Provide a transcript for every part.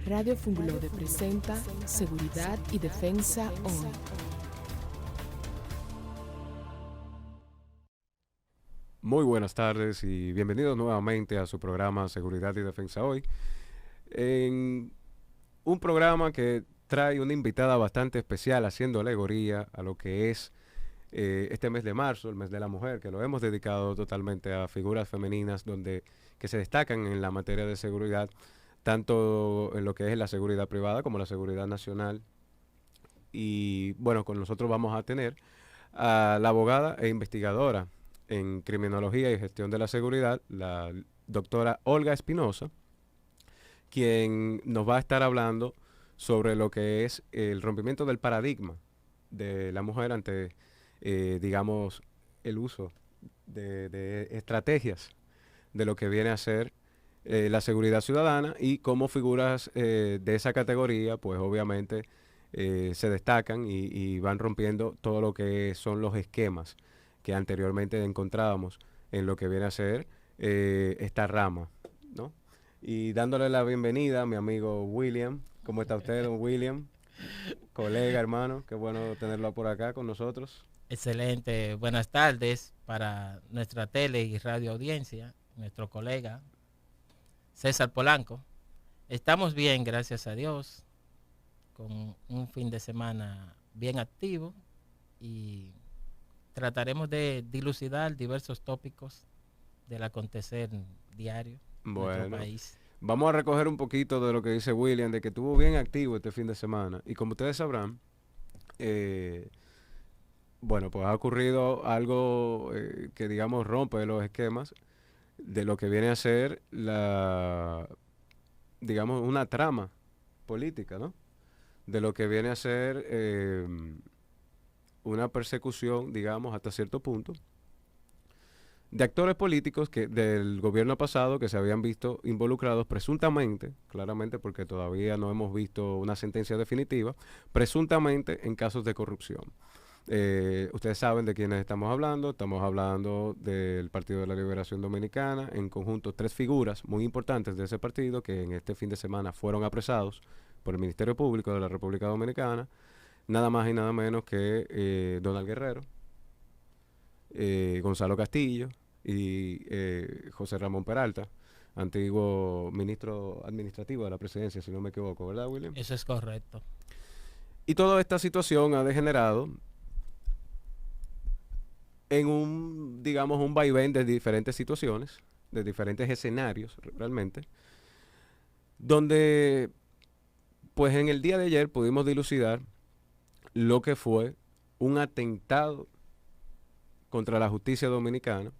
Radio Funglode presenta Seguridad y Defensa Hoy. Muy buenas tardes y bienvenidos nuevamente a su programa Seguridad y Defensa Hoy. En un programa que trae una invitada bastante especial haciendo alegoría a lo que es este mes de marzo, el mes de la mujer, que lo hemos dedicado totalmente a figuras femeninas que se destacan en la materia de seguridad, tanto en lo que es la seguridad privada como la seguridad nacional. Y bueno, con nosotros vamos a tener a la abogada e investigadora en criminología y gestión de la seguridad, la doctora Olga Espinosa, quien nos va a estar hablando sobre lo que es el rompimiento del paradigma de la mujer ante, digamos, el uso de estrategias de lo que viene a ser la seguridad ciudadana y cómo figuras de esa categoría, pues obviamente se destacan y van rompiendo todo lo que son los esquemas que anteriormente encontrábamos en lo que viene a ser esta rama, ¿no? Y dándole la bienvenida a mi amigo William. ¿Cómo está usted, don William? Colega, hermano, qué bueno tenerlo por acá con nosotros. Excelente, buenas tardes para nuestra tele y radio audiencia, nuestro colega César Polanco. Estamos bien, gracias a Dios, con un fin de semana bien activo y trataremos de dilucidar diversos tópicos del acontecer diario en nuestro Bueno, país. vamos a recoger un poquito de lo que dice William, de que estuvo bien activo este fin de semana. Y como ustedes sabrán, bueno, pues ha ocurrido algo que, digamos, rompe los esquemas de lo que viene a ser digamos, una trama política, ¿no? De lo que viene a ser una persecución, digamos, hasta cierto punto, de actores políticos del gobierno pasado que se habían visto involucrados presuntamente, claramente porque todavía no hemos visto una sentencia definitiva, presuntamente en casos de corrupción. Ustedes saben de quiénes estamos hablando del Partido de la Liberación Dominicana, en conjunto 3 figuras muy importantes de ese partido que en este fin de semana fueron apresados por el Ministerio Público de la República Dominicana, nada más y nada menos que Donald Guerrero, Gonzalo Castillo y José Ramón Peralta, antiguo ministro administrativo de la presidencia, si no me equivoco, ¿verdad, William? Eso es correcto. Y toda esta situación ha degenerado en un, digamos, un vaivén de diferentes situaciones, de diferentes escenarios realmente, donde pues en el día de ayer pudimos dilucidar lo que fue un atentado contra la justicia dominicana,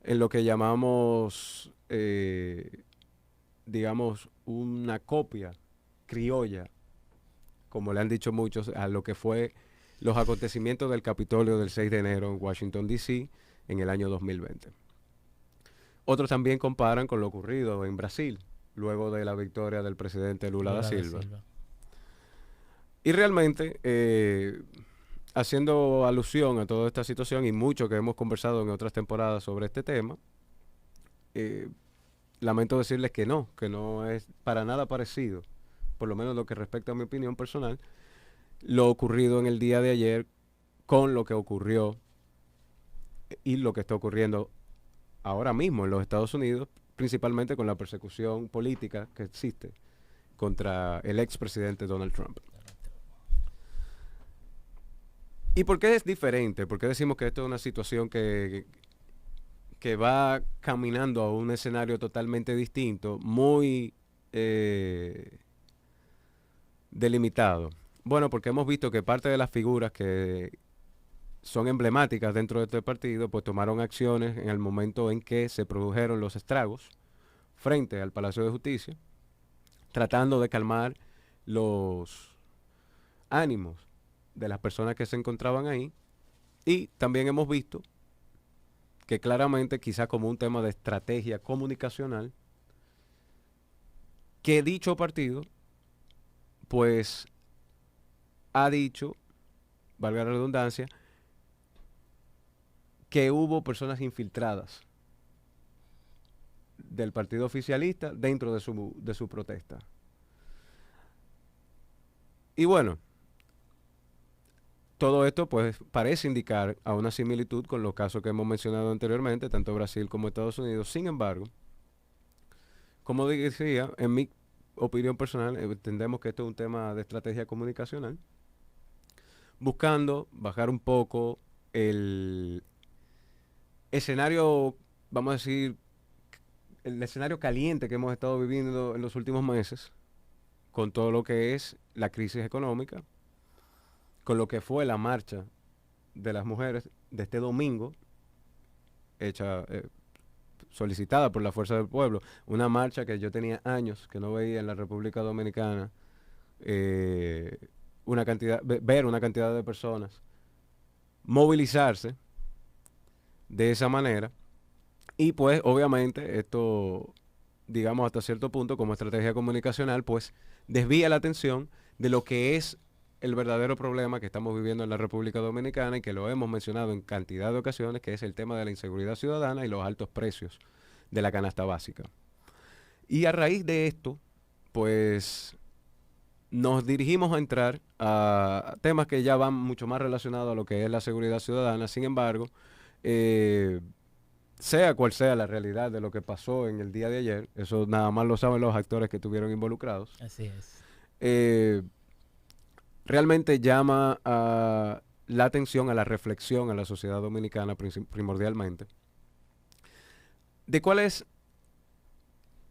en lo que llamamos, digamos, una copia criolla, como le han dicho muchos, a lo que fue los acontecimientos del Capitolio del 6 de enero en Washington, D.C. en el año 2020. Otros también comparan con lo ocurrido en Brasil, luego de la victoria del presidente Lula da Silva. Y realmente, haciendo alusión a toda esta situación y mucho que hemos conversado en otras temporadas sobre este tema, lamento decirles que no es para nada parecido, por lo menos lo que respecta a mi opinión personal, lo ocurrido en el día de ayer con lo que ocurrió y lo que está ocurriendo ahora mismo en los Estados Unidos, principalmente con la persecución política que existe contra el expresidente Donald Trump. ¿Y por qué es diferente? ¿Por qué decimos que esto es una situación que va caminando a un escenario totalmente distinto, muy delimitado? Bueno, porque hemos visto que parte de las figuras que son emblemáticas dentro de este partido, pues tomaron acciones en el momento en que se produjeron los estragos frente al Palacio de Justicia, tratando de calmar los ánimos de las personas que se encontraban ahí. Y también hemos visto que claramente, quizás como un tema de estrategia comunicacional, que dicho partido pues ha dicho, valga la redundancia, que hubo personas infiltradas del partido oficialista dentro de su protesta. Y bueno, todo esto pues parece indicar a una similitud con los casos que hemos mencionado anteriormente, tanto Brasil como Estados Unidos. Sin embargo, como decía, en mi opinión personal, entendemos que esto es un tema de estrategia comunicacional, buscando bajar un poco el escenario, vamos a decir, el escenario caliente que hemos estado viviendo en los últimos meses, con todo lo que es la crisis económica, con lo que fue la marcha de las mujeres de este domingo, hecha, solicitada por la Fuerza del Pueblo, una marcha que yo tenía años que no veía en la República Dominicana, ver una cantidad de personas movilizarse de esa manera. Y pues obviamente esto, digamos hasta cierto punto como estrategia comunicacional, pues desvía la atención de lo que es el verdadero problema que estamos viviendo en la República Dominicana y que lo hemos mencionado en cantidad de ocasiones, que es el tema de la inseguridad ciudadana y los altos precios de la canasta básica. Y a raíz de esto, pues nos dirigimos a entrar a temas que ya van mucho más relacionados a lo que es la seguridad ciudadana. Sin embargo, sea cual sea la realidad de lo que pasó en el día de ayer, eso nada más lo saben los actores que estuvieron involucrados. Así es. Realmente llama a la atención, a la reflexión a la sociedad dominicana primordialmente, de cuáles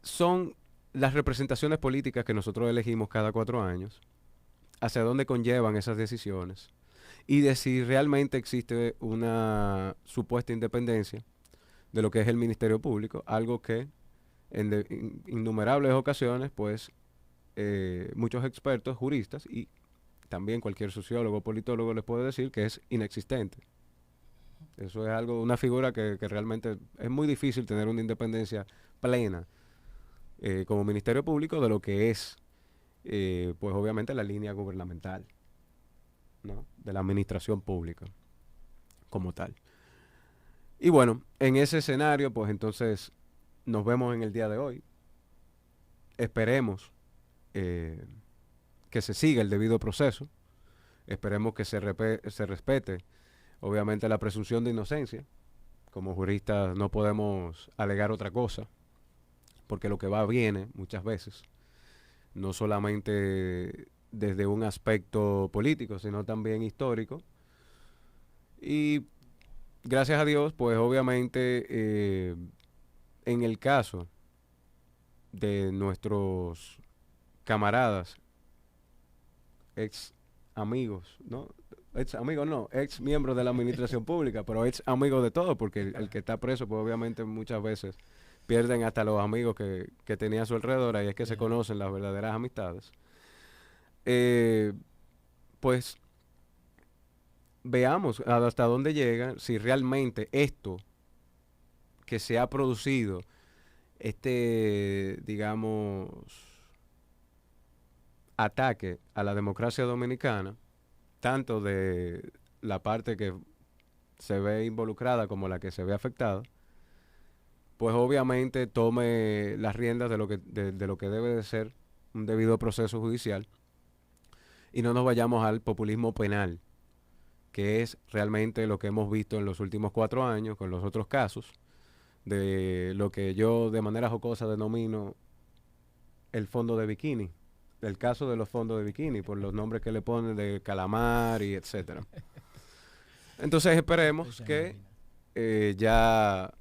son las representaciones políticas que nosotros elegimos cada 4 años, hacia dónde conllevan esas decisiones, y de si realmente existe una supuesta independencia de lo que es el Ministerio Público, algo que en innumerables ocasiones, pues, muchos expertos, juristas y también cualquier sociólogo o politólogo les puede decir que es inexistente. Eso es algo, una figura que realmente es muy difícil tener una independencia plena como Ministerio Público de lo que es, pues obviamente la línea gubernamental, ¿no? De la administración pública como tal. Y bueno, en ese escenario, pues entonces nos vemos en el día de hoy. Esperemos que se siga el debido proceso. Esperemos que se respete, obviamente, la presunción de inocencia. Como juristas no podemos alegar otra cosa, porque lo que va viene muchas veces, no solamente desde un aspecto político, sino también histórico. Y gracias a Dios, pues obviamente en el caso de nuestros camaradas, ex amigos, ¿no? Ex amigos no, ex miembros de la administración pública, pero ex amigos de todo, porque el que está preso, pues obviamente muchas veces pierden hasta los amigos que tenía a su alrededor, y es que se conocen las verdaderas amistades. Pues veamos hasta dónde llega, si realmente esto que se ha producido, digamos, ataque a la democracia dominicana, tanto de la parte que se ve involucrada como la que se ve afectada, pues obviamente tome las riendas de lo que debe de ser un debido proceso judicial y no nos vayamos al populismo penal, que es realmente lo que hemos visto en los últimos 4 años con los otros casos, de lo que yo de manera jocosa denomino el fondo de bikini, el caso de los fondos de bikini, por los nombres que le ponen de calamar y etcétera. Entonces esperemos que ya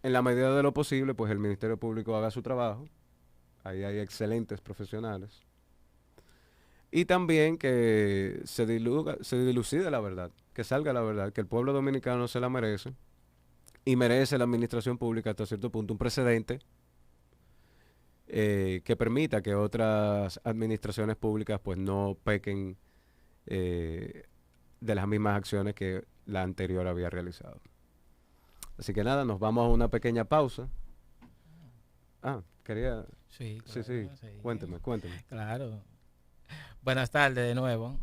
en la medida de lo posible, pues el Ministerio Público haga su trabajo. Ahí hay excelentes profesionales. Y también que se dilucide la verdad, que salga la verdad, que el pueblo dominicano se la merece y merece la administración pública hasta cierto punto un precedente que permita que otras administraciones públicas pues no pequen de las mismas acciones que la anterior había realizado. Así que nada, nos vamos a una pequeña pausa. Quería... Sí, Sí, claro, sí, cuénteme. Claro. Buenas tardes de nuevo.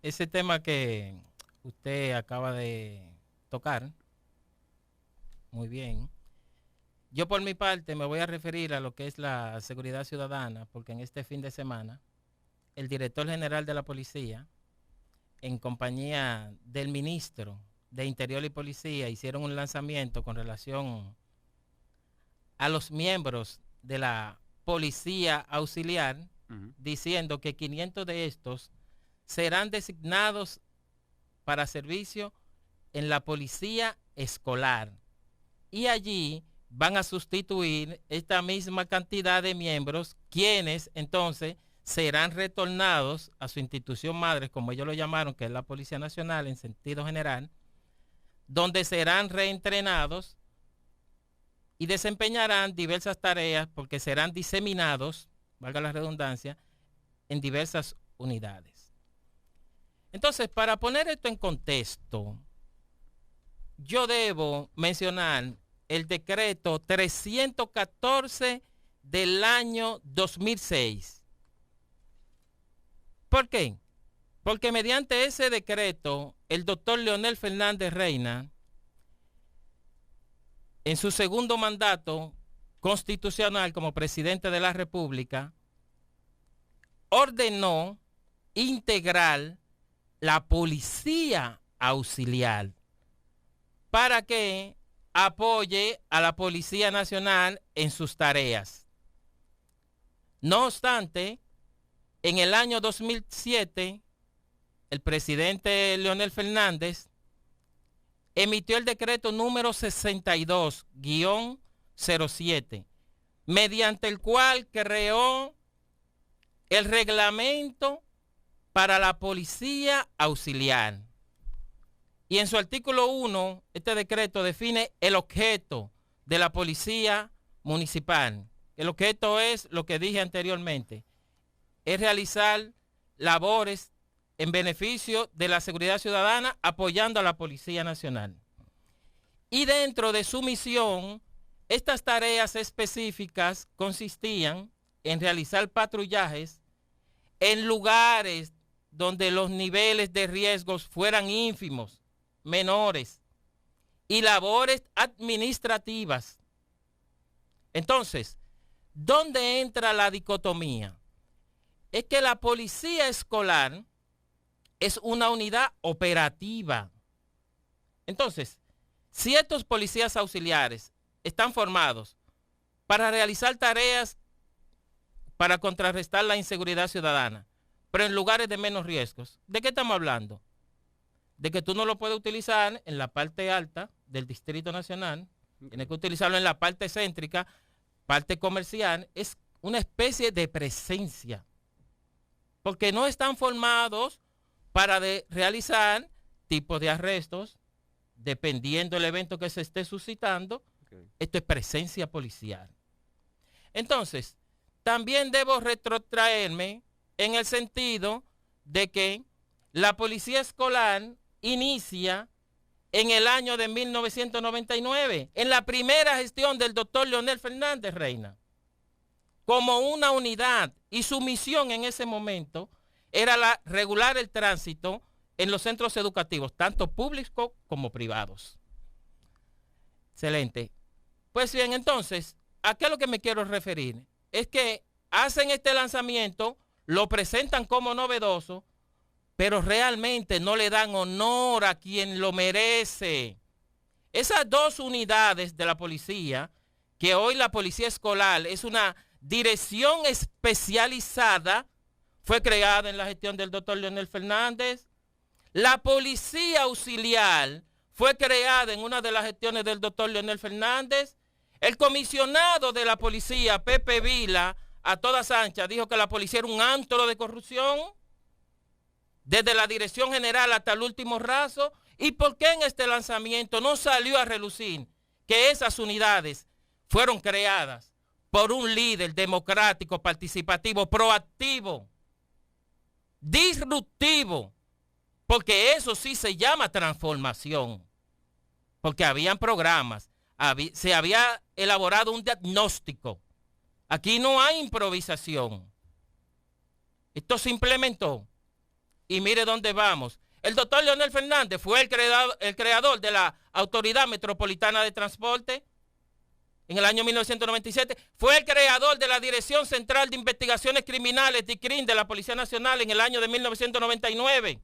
Ese tema que usted acaba de tocar, muy bien. Yo por mi parte me voy a referir a lo que es la seguridad ciudadana, porque en este fin de semana el director general de la policía, en compañía del ministro de Interior y Policía, hicieron un lanzamiento con relación a los miembros de la policía auxiliar, diciendo que 500 de estos serán designados para servicio en la policía escolar. Y allí van a sustituir esta misma cantidad de miembros, quienes entonces serán retornados a su institución madre, como ellos lo llamaron, que es la Policía Nacional en sentido general, donde serán reentrenados y desempeñarán diversas tareas porque serán diseminados, valga la redundancia, en diversas unidades. Entonces, para poner esto en contexto, yo debo mencionar el decreto 314 del año 2006. ¿Por qué? Porque mediante ese decreto, el doctor Leonel Fernández Reina, en su segundo mandato constitucional como presidente de la República, ordenó integrar la policía auxiliar para que apoye a la Policía Nacional en sus tareas. No obstante, en el año 2007, el presidente Leonel Fernández emitió el decreto número 62-07, mediante el cual creó el reglamento para la policía auxiliar. Y en su artículo 1, este decreto define el objeto de la policía municipal. El objeto es lo que dije anteriormente, es realizar labores en beneficio de la seguridad ciudadana apoyando a la Policía Nacional. Y dentro de su misión, estas tareas específicas consistían en realizar patrullajes en lugares donde los niveles de riesgos fueran ínfimos, menores, y labores administrativas. Entonces, ¿dónde entra la dicotomía? Es que la policía escolar es una unidad operativa. Entonces, si estos policías auxiliares están formados para realizar tareas para contrarrestar la inseguridad ciudadana, pero en lugares de menos riesgos, ¿de qué estamos hablando? De que tú no lo puedes utilizar en la parte alta del Distrito Nacional, tienes que utilizarlo en la parte céntrica, parte comercial, es una especie de presencia, porque no están formados para realizar tipos de arrestos, dependiendo del evento que se esté suscitando. Esto es presencia policial. Entonces, también debo retrotraerme en el sentido de que la policía escolar inicia en el año de 1999, en la primera gestión del doctor Leonel Fernández Reina, como una unidad, y su misión en ese momento era regular el tránsito en los centros educativos, tanto públicos como privados. Excelente. Pues bien, entonces, ¿a qué es lo que me quiero referir? Es que hacen este lanzamiento, lo presentan como novedoso, pero realmente no le dan honor a quien lo merece. Esas dos unidades de la policía, que hoy la policía escolar es una dirección especializada, fue creada en la gestión del doctor Leonel Fernández. La policía auxiliar fue creada en una de las gestiones del doctor Leonel Fernández. El comisionado de la policía, Pepe Vila, a todas anchas, dijo que la policía era un antro de corrupción, desde la dirección general hasta el último raso. ¿Y por qué en este lanzamiento no salió a relucir que esas unidades fueron creadas por un líder democrático, participativo, proactivo, disruptivo? Porque eso sí se llama transformación, porque habían programas, se había elaborado un diagnóstico. Aquí no hay improvisación. Esto se implementó. Y mire dónde vamos. El doctor Leonel Fernández fue el creador de la Autoridad Metropolitana de Transporte. en el año 1997, fue el creador de la Dirección Central de Investigaciones Criminales, DICRIM, de la Policía Nacional en el año de 1999.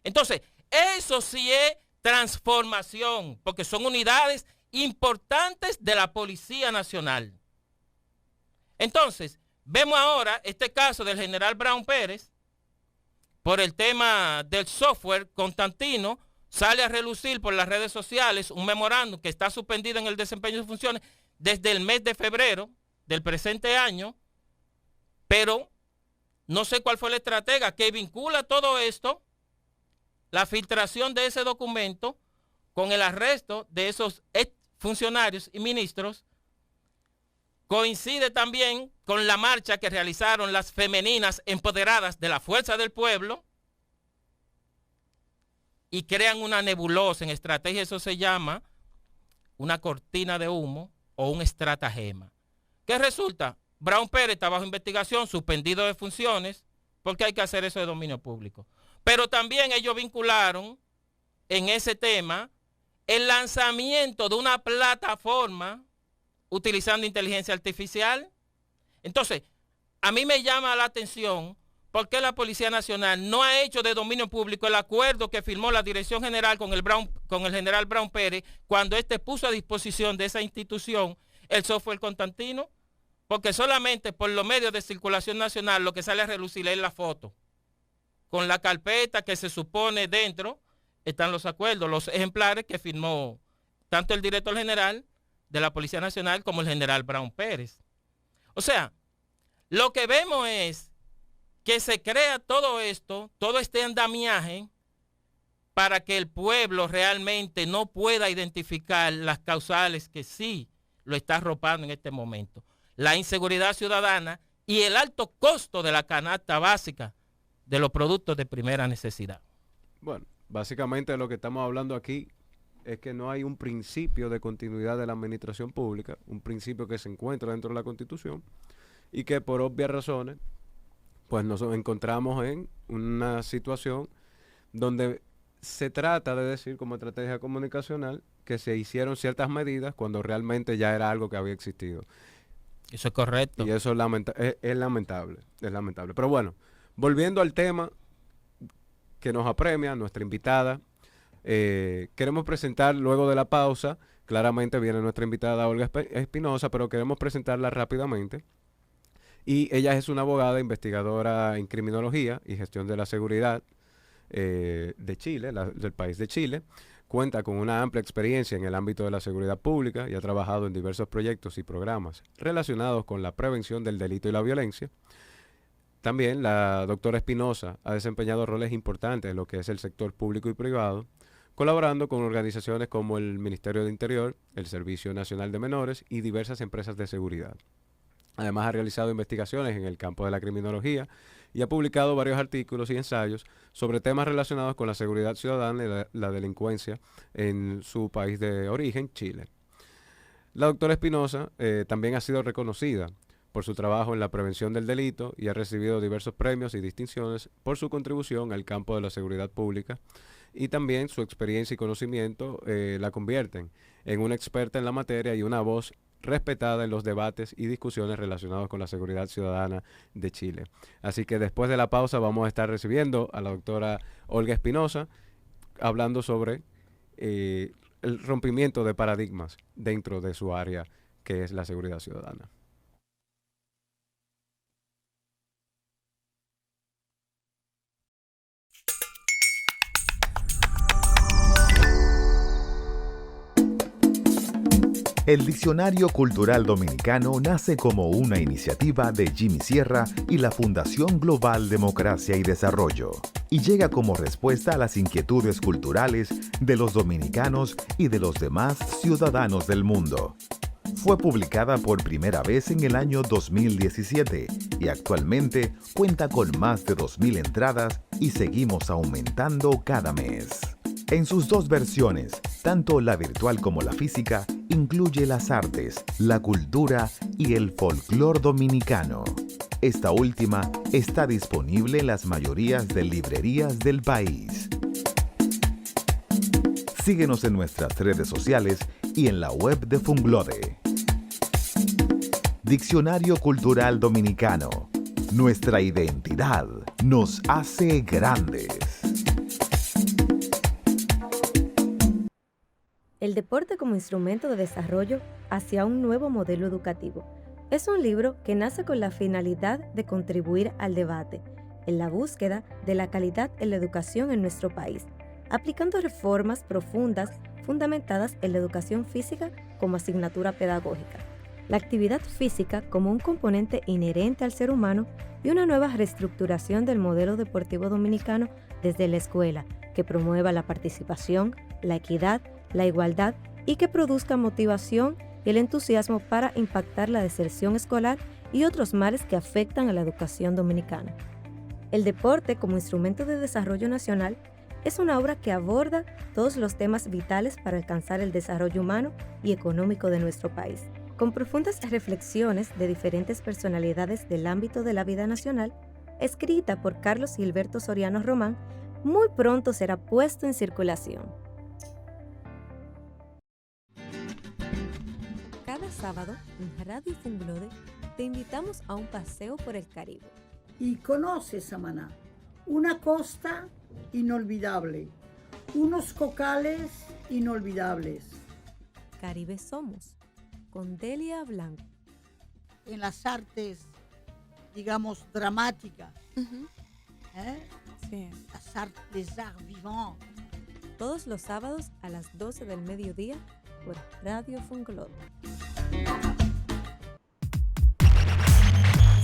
Entonces, eso sí es transformación, porque son unidades importantes de la Policía Nacional. Entonces, vemos ahora este caso del general Brown Pérez, por el tema del software. Constantino sale a relucir por las redes sociales un memorándum que está suspendido en el desempeño de funciones desde el mes de febrero del presente año, pero no sé cuál fue la estratega que vincula todo esto, la filtración de ese documento, con el arresto de esos funcionarios y ministros. Coincide también con la marcha que realizaron las femeninas empoderadas de la Fuerza del Pueblo y crean una nebulosa en estrategia. Eso se llama una cortina de humo o un estratagema. ¿Qué resulta? Brown Pérez está bajo investigación, suspendido de funciones, porque hay que hacer eso de dominio público. Pero también ellos vincularon en ese tema el lanzamiento de una plataforma utilizando inteligencia artificial. Entonces, a mí me llama la atención por qué la Policía Nacional no ha hecho de dominio público el acuerdo que firmó la Dirección General con el general Brown Pérez cuando éste puso a disposición de esa institución el software Constantino, porque solamente por los medios de circulación nacional lo que sale a relucir es la foto, con la carpeta que se supone dentro están los acuerdos, los ejemplares que firmó tanto el director general de la Policía Nacional como el general Brown Pérez. O sea, lo que vemos es que se crea todo esto, todo este andamiaje, para que el pueblo realmente no pueda identificar las causales que sí lo está arropando en este momento. La inseguridad ciudadana y el alto costo de la canasta básica de los productos de primera necesidad. Bueno, básicamente lo que estamos hablando aquí es que no hay un principio de continuidad de la administración pública, un principio que se encuentra dentro de la Constitución y que por obvias razones pues nos encontramos en una situación donde se trata de decir como estrategia comunicacional que se hicieron ciertas medidas cuando realmente ya era algo que había existido. Eso es correcto. Y eso es lamentable, es lamentable. Pero bueno, volviendo al tema que nos apremia, nuestra invitada, queremos presentar luego de la pausa. Claramente viene nuestra invitada Olga Espinosa, pero queremos presentarla rápidamente. Y ella es una abogada investigadora en criminología y gestión de la seguridad de Chile, del país de Chile. Cuenta con una amplia experiencia en el ámbito de la seguridad pública y ha trabajado en diversos proyectos y programas relacionados con la prevención del delito y la violencia. También la doctora Espinosa ha desempeñado roles importantes en lo que es el sector público y privado, colaborando con organizaciones como el Ministerio de Interior, el Servicio Nacional de Menores y diversas empresas de seguridad. Además ha realizado investigaciones en el campo de la criminología y ha publicado varios artículos y ensayos sobre temas relacionados con la seguridad ciudadana y la delincuencia en su país de origen, Chile. La doctora Espinosa también ha sido reconocida por su trabajo en la prevención del delito y ha recibido diversos premios y distinciones por su contribución al campo de la seguridad pública, y también su experiencia y conocimiento la convierten en una experta en la materia y una voz respetada en los debates y discusiones relacionados con la seguridad ciudadana de Chile. Así que después de la pausa vamos a estar recibiendo a la doctora Olga Espinosa hablando sobre el rompimiento de paradigmas dentro de su área, que es la seguridad ciudadana. El Diccionario Cultural Dominicano nace como una iniciativa de Jimmy Sierra y la Fundación Global Democracia y Desarrollo, y llega como respuesta a las inquietudes culturales de los dominicanos y de los demás ciudadanos del mundo. Fue publicada por primera vez en el año 2017 y actualmente cuenta con más de 2.000 entradas y seguimos aumentando cada mes. En sus dos versiones, tanto la virtual como la física, incluye las artes, la cultura y el folclore dominicano. Esta última está disponible en las mayorías de librerías del país. Síguenos en nuestras redes sociales y en la web de Funglode. Diccionario Cultural Dominicano. Nuestra identidad nos hace grandes. El deporte como instrumento de desarrollo hacia un nuevo modelo educativo. Es un libro que nace con la finalidad de contribuir al debate en la búsqueda de la calidad en la educación en nuestro país, aplicando reformas profundas fundamentadas en la educación física como asignatura pedagógica, la actividad física como un componente inherente al ser humano y una nueva reestructuración del modelo deportivo dominicano desde la escuela, que promueva la participación, la equidad, la igualdad y que produzca motivación y el entusiasmo para impactar la deserción escolar y otros males que afectan a la educación dominicana. El deporte como instrumento de desarrollo nacional es una obra que aborda todos los temas vitales para alcanzar el desarrollo humano y económico de nuestro país. Con profundas reflexiones de diferentes personalidades del ámbito de la vida nacional, escrita por Carlos Gilberto Soriano Román, muy pronto será puesto en circulación. Cada sábado, en Radio Funglode, te invitamos a un paseo por el Caribe. Y conoce Samaná, una costa inolvidable, unos cocales inolvidables. Caribe Somos, con Delia Blanco. En las artes, digamos, dramáticas, Sí. las artes, les arts vivants. Todos los sábados a las 12 del mediodía por Radio Funglode.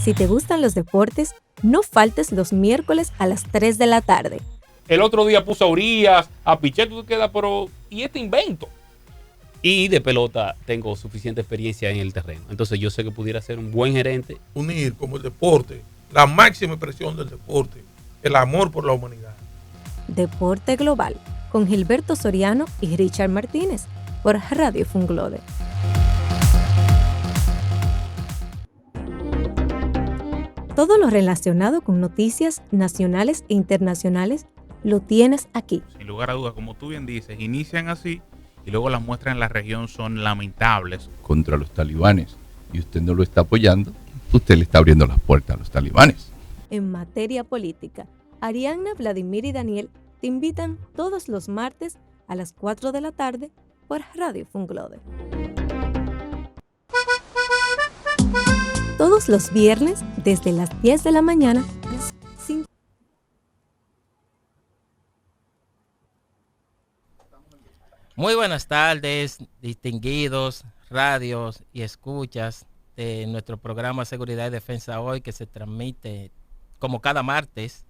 Si te gustan los deportes, no faltes los miércoles a las 3 de la tarde. El otro día puso a Urias, a Pichel, tú te quedas, pero ¿y este invento? Y de pelota tengo suficiente experiencia en el terreno. Entonces yo sé que pudiera ser un buen gerente. Unir como el deporte, la máxima expresión del deporte, el amor por la humanidad. Deporte Global, con Gilberto Soriano y Richard Martínez, por Radio Funglode. Todo lo relacionado con noticias nacionales e internacionales lo tienes aquí. Sin lugar a dudas, como tú bien dices, inician así y luego las muestras en la región son lamentables. Contra los talibanes y usted no lo está apoyando, usted le está abriendo las puertas a los talibanes. En materia política, Arianna, Vladimir y Daniel te invitan todos los martes a las 4 de la tarde por Radio Funglode. Todos los viernes desde las 10 de la mañana. Muy buenas tardes, distinguidos radios y escuchas de nuestro programa Seguridad y Defensa Hoy, que se transmite como cada martes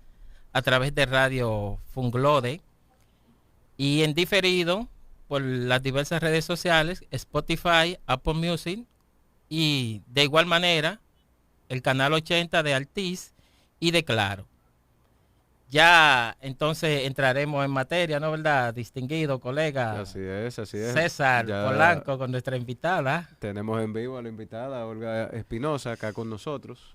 a través de Radio Funglode y en diferido por las diversas redes sociales, Spotify, Apple Music y de igual manera el canal 80 de Altiz y de Claro. Ya entonces entraremos en materia, ¿no, verdad? Distinguido colega. Así es, así es. César Ya Polanco con nuestra invitada. Tenemos en vivo a la invitada Olga Espinosa acá con nosotros.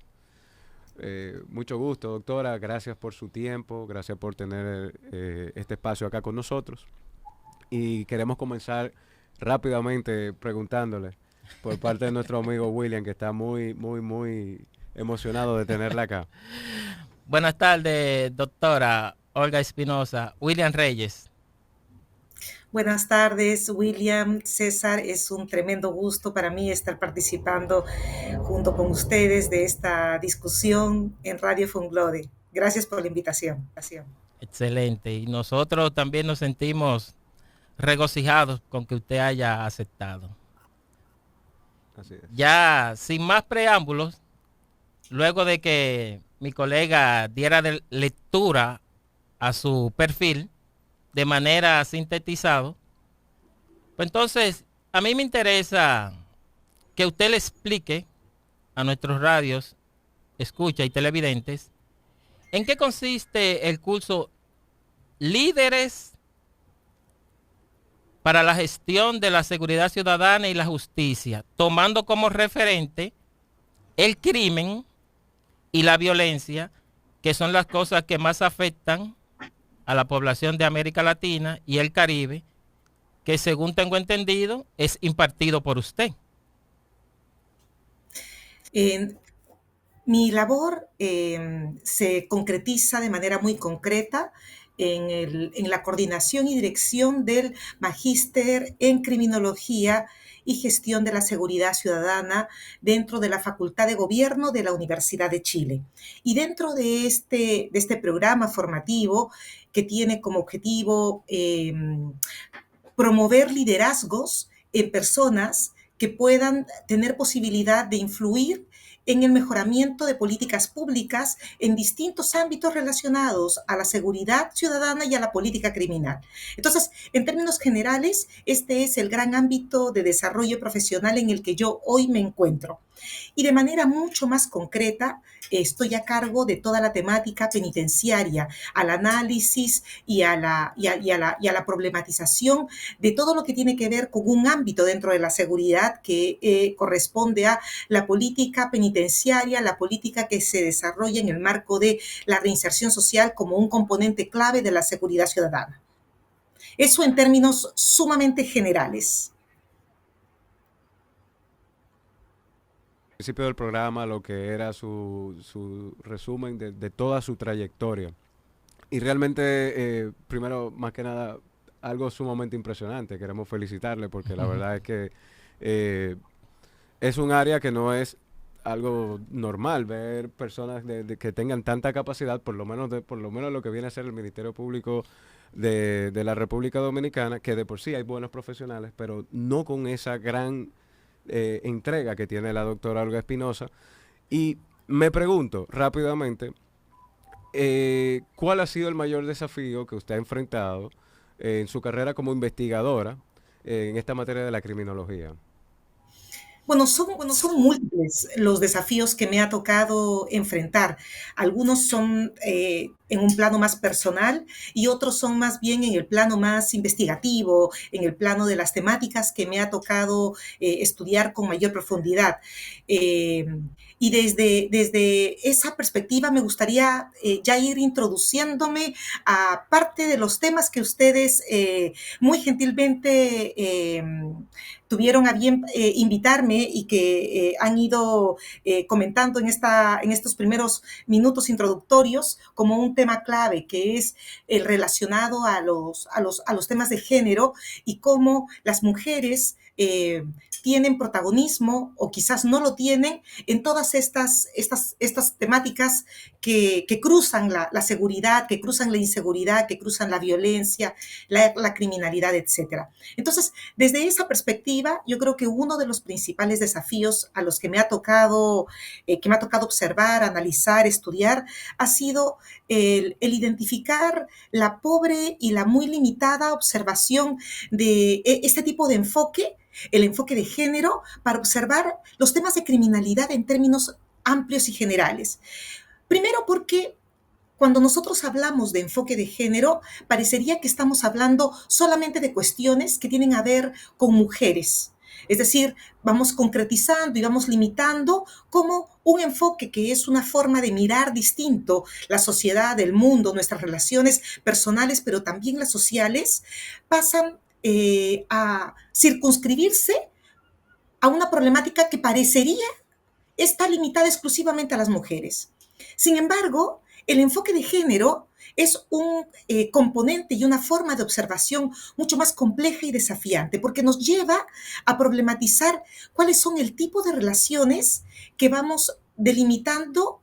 Mucho gusto, doctora. Gracias por su tiempo, gracias por tener este espacio acá con nosotros. Y queremos comenzar rápidamente preguntándole por parte de nuestro amigo William, que está muy emocionado de tenerla acá. Buenas tardes, doctora Olga Espinosa. William Reyes. Buenas tardes, William, César. Es un tremendo gusto para mí estar participando junto con ustedes de esta discusión en Radio Funglode. Gracias por la invitación. Excelente. Y nosotros también nos sentimos regocijados con que usted haya aceptado. Así es. Ya sin más preámbulos, luego de que mi colega diera lectura a su perfil de manera sintetizado, pues entonces a mí me interesa que usted le explique a nuestros radios, escucha y televidentes, en qué consiste el curso Líderes para la gestión de la seguridad ciudadana y la justicia, tomando como referente el crimen y la violencia, que son las cosas que más afectan a la población de América Latina y el Caribe, que según tengo entendido es impartido por usted. Mi labor se concretiza de manera muy concreta en la coordinación y dirección del Magíster en Criminología y Gestión de la Seguridad Ciudadana dentro de la Facultad de Gobierno de la Universidad de Chile. Y dentro de este programa formativo que tiene como objetivo promover liderazgos en personas que puedan tener posibilidad de influir en el mejoramiento de políticas públicas en distintos ámbitos relacionados a la seguridad ciudadana y a la política criminal. Entonces, en términos generales, este es el gran ámbito de desarrollo profesional en el que yo hoy me encuentro. Y de manera mucho más concreta, estoy a cargo de toda la temática penitenciaria, al análisis y a la problematización de todo lo que tiene que ver con un ámbito dentro de la seguridad que corresponde a la política penitenciaria, la política que se desarrolla en el marco de la reinserción social como un componente clave de la seguridad ciudadana. Eso en términos sumamente generales. Al principio del programa, lo que era su resumen de toda su trayectoria. Y realmente, primero, más que nada, algo sumamente impresionante. Queremos felicitarle porque la verdad es que es un área que no es algo normal ver personas que tengan tanta capacidad, por lo menos lo que viene a ser el Ministerio Público de la República Dominicana, que de por sí hay buenos profesionales, pero no con esa gran entrega que tiene la doctora Olga Espinosa. Y me pregunto rápidamente, ¿cuál ha sido el mayor desafío que usted ha enfrentado en su carrera como investigadora en esta materia de la criminología? Bueno, son múltiples los desafíos que me ha tocado enfrentar. Algunos son en un plano más personal y otros son más bien en el plano más investigativo, en el plano de las temáticas que me ha tocado estudiar con mayor profundidad. Y desde esa perspectiva me gustaría ya ir introduciéndome a parte de los temas que ustedes muy gentilmente tuvieron a bien invitarme y que han ido comentando en estos primeros minutos introductorios como un tema clave, que es el relacionado a los temas de género y cómo las mujeres tienen protagonismo o quizás no lo tienen en todas estas temáticas que cruzan la seguridad, que cruzan la inseguridad, que cruzan la violencia, la criminalidad, etc. Entonces, desde esa perspectiva, yo creo que uno de los principales desafíos a los que me ha tocado observar, analizar, estudiar, ha sido el identificar la pobre y la muy limitada observación de este tipo de enfoque, el enfoque de género, para observar los temas de criminalidad en términos amplios y generales. Primero porque cuando nosotros hablamos de enfoque de género, parecería que estamos hablando solamente de cuestiones que tienen a ver con mujeres. Es decir, vamos concretizando y vamos limitando como un enfoque que es una forma de mirar distinto la sociedad, el mundo, nuestras relaciones personales, pero también las sociales, pasan a circunscribirse a una problemática que parecería está limitada exclusivamente a las mujeres. Sin embargo, el enfoque de género es un componente y una forma de observación mucho más compleja y desafiante, porque nos lleva a problematizar cuáles son el tipo de relaciones que vamos delimitando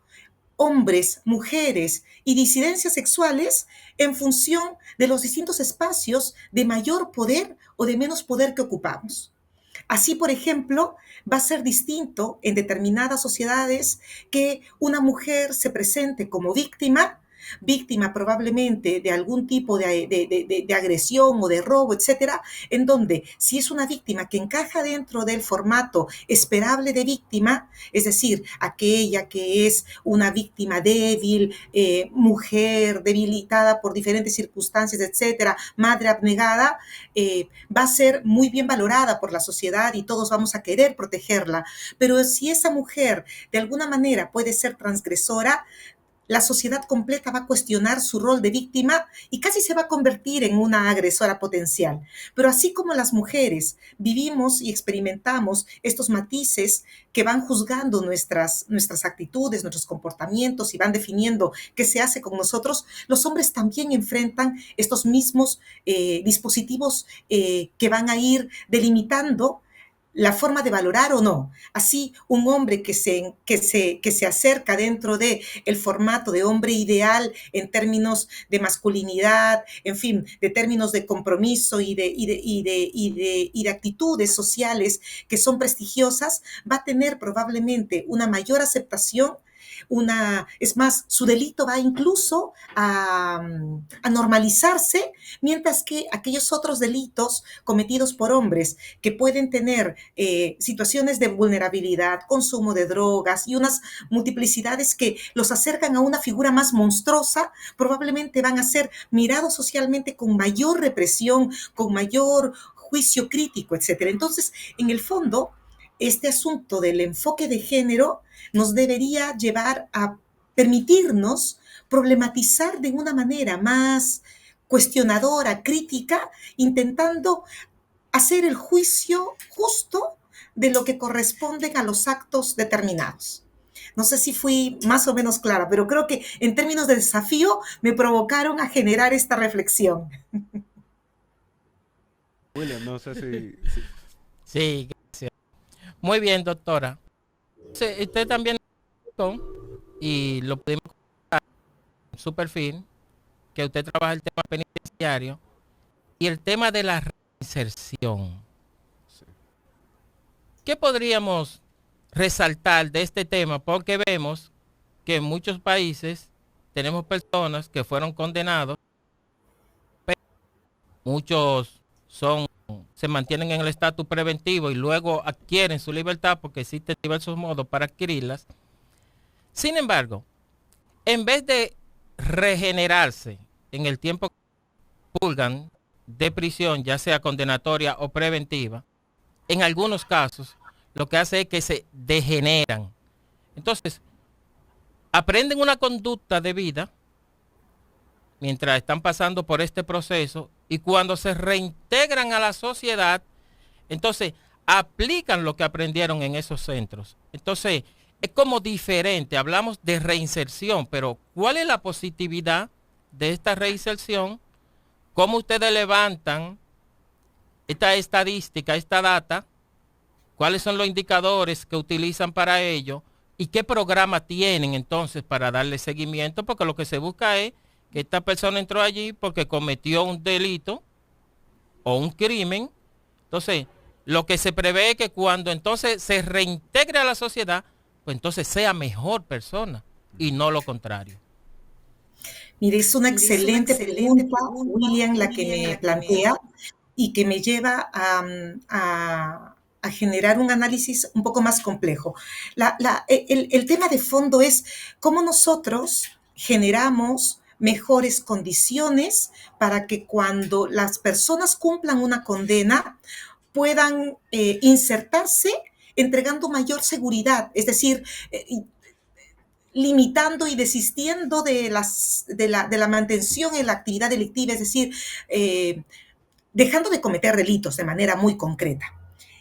hombres, mujeres y disidencias sexuales en función de los distintos espacios de mayor poder o de menos poder que ocupamos. Así, por ejemplo, va a ser distinto en determinadas sociedades que una mujer se presente como víctima probablemente de algún tipo de agresión o de robo, etcétera, en donde si es una víctima que encaja dentro del formato esperable de víctima, es decir, aquella que es una víctima débil, mujer debilitada por diferentes circunstancias, etcétera, madre abnegada, va a ser muy bien valorada por la sociedad y todos vamos a querer protegerla. Pero si esa mujer de alguna manera puede ser transgresora, la sociedad completa va a cuestionar su rol de víctima y casi se va a convertir en una agresora potencial. Pero así como las mujeres vivimos y experimentamos estos matices que van juzgando nuestras actitudes, nuestros comportamientos y van definiendo qué se hace con nosotros, los hombres también enfrentan estos mismos dispositivos que van a ir delimitando la forma de valorar o no. Así, un hombre que se acerca dentro de el formato de hombre ideal en términos de masculinidad, en fin, de términos de compromiso y de actitudes sociales que son prestigiosas, va a tener probablemente una mayor aceptación. Es más, su delito va incluso a normalizarse, mientras que aquellos otros delitos cometidos por hombres que pueden tener situaciones de vulnerabilidad, consumo de drogas y unas multiplicidades que los acercan a una figura más monstruosa, probablemente van a ser mirados socialmente con mayor represión, con mayor juicio crítico, etc. Entonces, en el fondo, este asunto del enfoque de género nos debería llevar a permitirnos problematizar de una manera más cuestionadora, crítica, intentando hacer el juicio justo de lo que corresponden a los actos determinados. No sé si fui más o menos clara, pero creo que en términos de desafío me provocaron a generar esta reflexión. William, no sé si... Sí, gracias. Muy bien, doctora. Usted también, y lo pudimos contar en su perfil, que usted trabaja el tema penitenciario y el tema de la reinserción. Sí. ¿Qué podríamos resaltar de este tema? Porque vemos que en muchos países tenemos personas que fueron condenados, pero muchos se mantienen en el estatus preventivo y luego adquieren su libertad porque existen diversos modos para adquirirlas. Sin embargo, en vez de regenerarse en el tiempo que purgan de prisión, ya sea condenatoria o preventiva, en algunos casos lo que hace es que se degeneran. Entonces, aprenden una conducta de vida mientras están pasando por este proceso y cuando se reintegran a la sociedad, entonces aplican lo que aprendieron en esos centros. Entonces, es como diferente. Hablamos de reinserción, pero ¿cuál es la positividad de esta reinserción? ¿Cómo ustedes levantan esta estadística, esta data? ¿Cuáles son los indicadores que utilizan para ello? ¿Y qué programa tienen entonces para darle seguimiento? Porque lo que se busca es que esta persona entró allí porque cometió un delito o un crimen. Entonces, lo que se prevé es que cuando entonces se reintegre a la sociedad, pues entonces sea mejor persona y no lo contrario. Mire, es una excelente pregunta, William, la que me plantea y que me lleva a generar un análisis un poco más complejo. El tema de fondo es cómo nosotros generamos mejores condiciones para que cuando las personas cumplan una condena puedan insertarse entregando mayor seguridad, es decir, limitando y desistiendo de la mantención en la actividad delictiva, es decir, dejando de cometer delitos de manera muy concreta.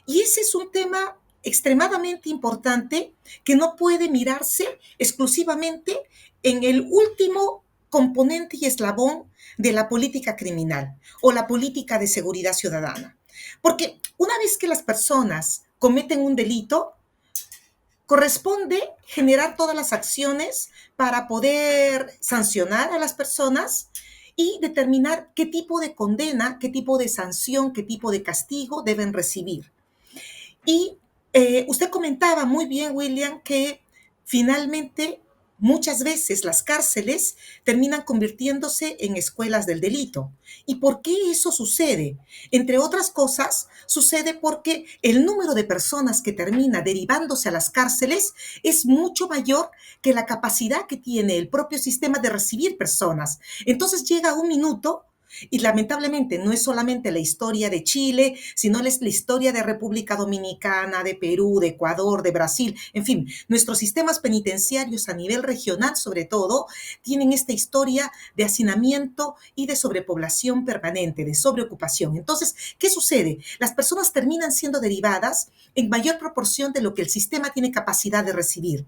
Y ese es un tema extremadamente importante que no puede mirarse exclusivamente en el último componente y eslabón de la política criminal o la política de seguridad ciudadana. Porque una vez que las personas cometen un delito, corresponde generar todas las acciones para poder sancionar a las personas y determinar qué tipo de condena, qué tipo de sanción, qué tipo de castigo deben recibir. Y usted comentaba muy bien, William, que finalmente muchas veces las cárceles terminan convirtiéndose en escuelas del delito. ¿Y por qué eso sucede? Entre otras cosas, sucede porque el número de personas que termina derivándose a las cárceles es mucho mayor que la capacidad que tiene el propio sistema de recibir personas. Entonces llega un minuto Y lamentablemente no es solamente la historia de Chile, sino es la historia de República Dominicana, de Perú, de Ecuador, de Brasil. En fin, nuestros sistemas penitenciarios a nivel regional, sobre todo, tienen esta historia de hacinamiento y de sobrepoblación permanente, de sobreocupación. Entonces, ¿qué sucede? Las personas terminan siendo derivadas en mayor proporción de lo que el sistema tiene capacidad de recibir.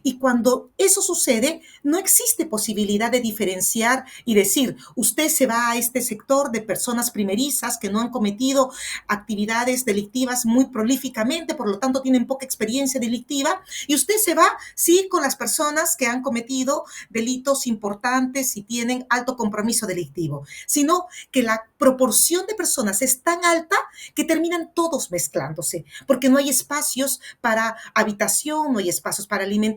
Y cuando eso sucede, no existe posibilidad de diferenciar y decir, usted se va a este sector de personas primerizas que no han cometido actividades delictivas muy prolíficamente, por lo tanto tienen poca experiencia delictiva, y usted se va, sí, con las personas que han cometido delitos importantes y tienen alto compromiso delictivo, sino que la proporción de personas es tan alta que terminan todos mezclándose, porque no hay espacios para habitación, no hay espacios para alimentación,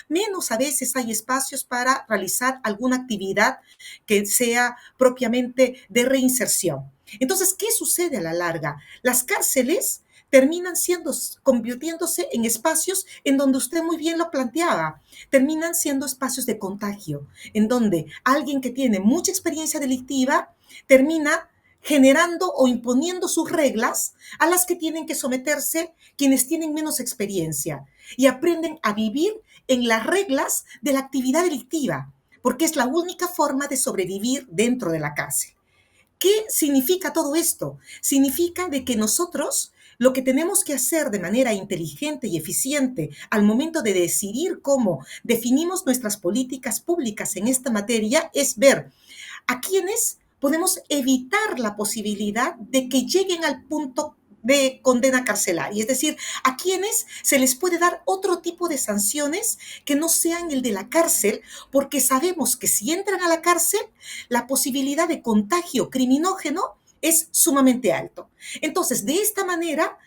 menos a veces hay espacios para realizar alguna actividad que sea propiamente de reinserción. Entonces, ¿qué sucede a la larga? Las cárceles terminan convirtiéndose en espacios en donde usted muy bien lo planteaba, terminan siendo espacios de contagio, en donde alguien que tiene mucha experiencia delictiva termina generando o imponiendo sus reglas a las que tienen que someterse quienes tienen menos experiencia y aprenden a vivir en las reglas de la actividad delictiva, porque es la única forma de sobrevivir dentro de la cárcel. ¿Qué significa todo esto? Significa de que nosotros lo que tenemos que hacer de manera inteligente y eficiente al momento de decidir cómo definimos nuestras políticas públicas en esta materia es ver a quiénes podemos evitar la posibilidad de que lleguen al punto de condena carcelaria, es decir, a quienes se les puede dar otro tipo de sanciones que no sean el de la cárcel, porque sabemos que si entran a la cárcel, la posibilidad de contagio criminógeno es sumamente alto. Entonces, de esta manera,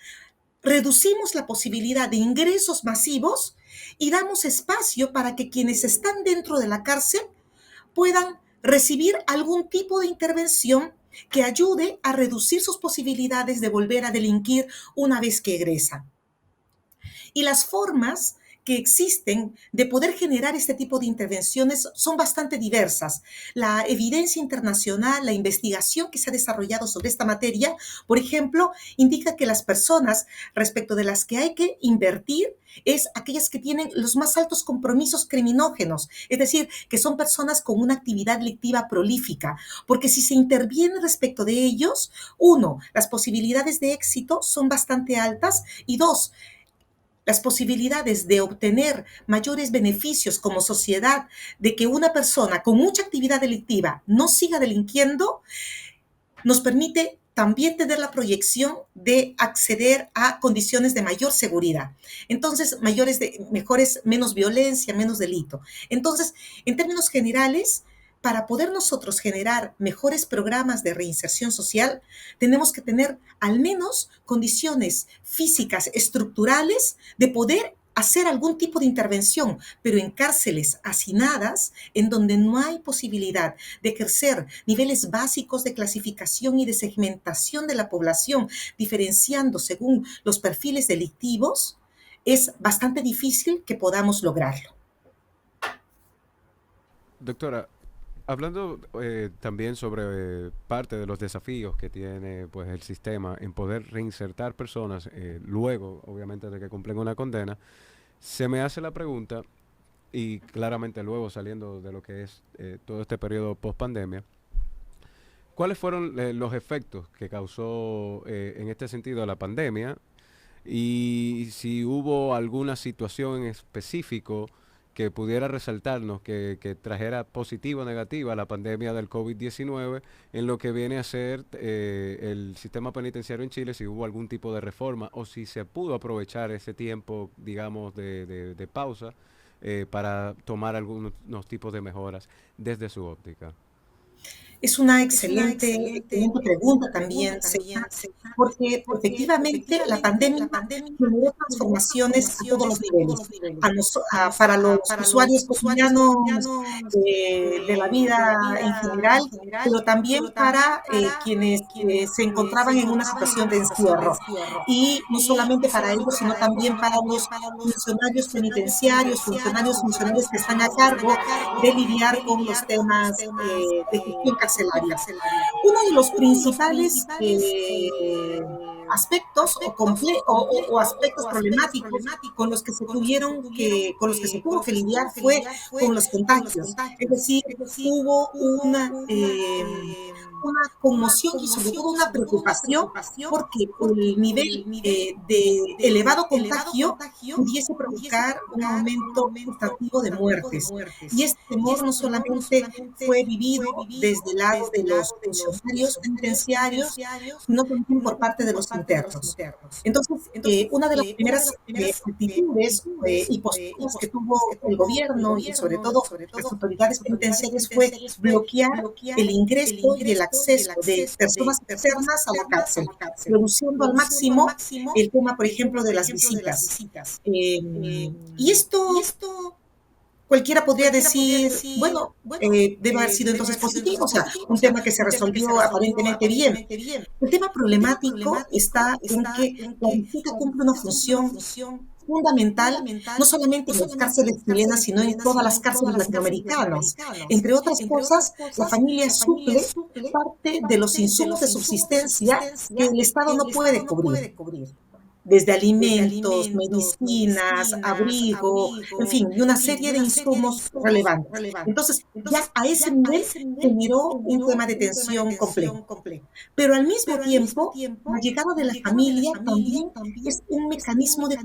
reducimos la posibilidad de ingresos masivos y damos espacio para que quienes están dentro de la cárcel puedan recibir algún tipo de intervención que ayude a reducir sus posibilidades de volver a delinquir una vez que egresan. Y las formas que existen de poder generar este tipo de intervenciones son bastante diversas. La evidencia internacional, la investigación que se ha desarrollado sobre esta materia, por ejemplo, indica que las personas respecto de las que hay que invertir es aquellas que tienen los más altos compromisos criminógenos, es decir, que son personas con una actividad delictiva prolífica, porque si se interviene respecto de ellos, uno, las posibilidades de éxito son bastante altas y dos, las posibilidades de obtener mayores beneficios como sociedad, de que una persona con mucha actividad delictiva no siga delinquiendo, nos permite también tener la proyección de acceder a condiciones de mayor seguridad. Entonces, menos violencia, menos delito. Entonces, en términos generales, para poder nosotros generar mejores programas de reinserción social, tenemos que tener al menos condiciones físicas, estructurales, de poder hacer algún tipo de intervención, pero en cárceles hacinadas, en donde no hay posibilidad de ejercer niveles básicos de clasificación y de segmentación de la población, diferenciando según los perfiles delictivos, es bastante difícil que podamos lograrlo. Doctora, hablando también sobre parte de los desafíos que tiene pues, el sistema en poder reinsertar personas luego, obviamente, de que cumplen una condena, se me hace la pregunta, y claramente luego saliendo de lo que es todo este periodo post-pandemia, ¿cuáles fueron los efectos que causó en este sentido la pandemia? Y si hubo alguna situación en específico que pudiera resaltarnos, que trajera positiva o negativa la pandemia del COVID-19 en lo que viene a ser el sistema penitenciario en Chile, si hubo algún tipo de reforma o si se pudo aprovechar ese tiempo, digamos, de pausa para tomar algunos tipos de mejoras desde su óptica. Es una excelente pregunta también, porque efectivamente la pandemia generó transformaciones a todos los niveles, para los usuarios cotidianos de la vida en general, pero también para quienes se encontraban en una situación de encierro. Y no solamente para ellos, sino también para los funcionarios penitenciarios, funcionarios que están a cargo de lidiar con los temas de gestión carcelaria. carcelaria. Uno de los principales aspectos o aspectos problemáticos con los que se tuvo que lidiar fue con los contagios. Es decir, hubo una conmoción y sobre todo una preocupación porque el nivel de elevado contagio pudiese provocar un aumento sustantivo de muertes. Y este temor no solamente fue vivido desde el lado de los funcionarios penitenciarios, sino también por parte de los internos. Entonces, una de las primeras actitudes y posturas que tuvo el gobierno y sobre todo las autoridades penitenciarias fue bloquear el ingreso y el acceso de personas externas a la cárcel, reduciendo al máximo el tema, por ejemplo, de las visitas. Y esto cualquiera podría decir, bueno, debe haber sido entonces positivo, o sea, un tema que se resolvió aparentemente bien. El tema problemático está en que la visita cumple una función fundamental, no solamente en las cárceles chilenas, sino en todas las cárceles latinoamericanas. Entre otras cosas, la familia suple parte de los insumos de subsistencia que el Estado no puede cubrir. Desde alimentos, medicinas, abrigo, en fin, y una serie de insumos relevantes. Entonces, ya a ese nivel generó un tema de tensión complejo. Pero al mismo tiempo, la llegada de la familia también es un mecanismo de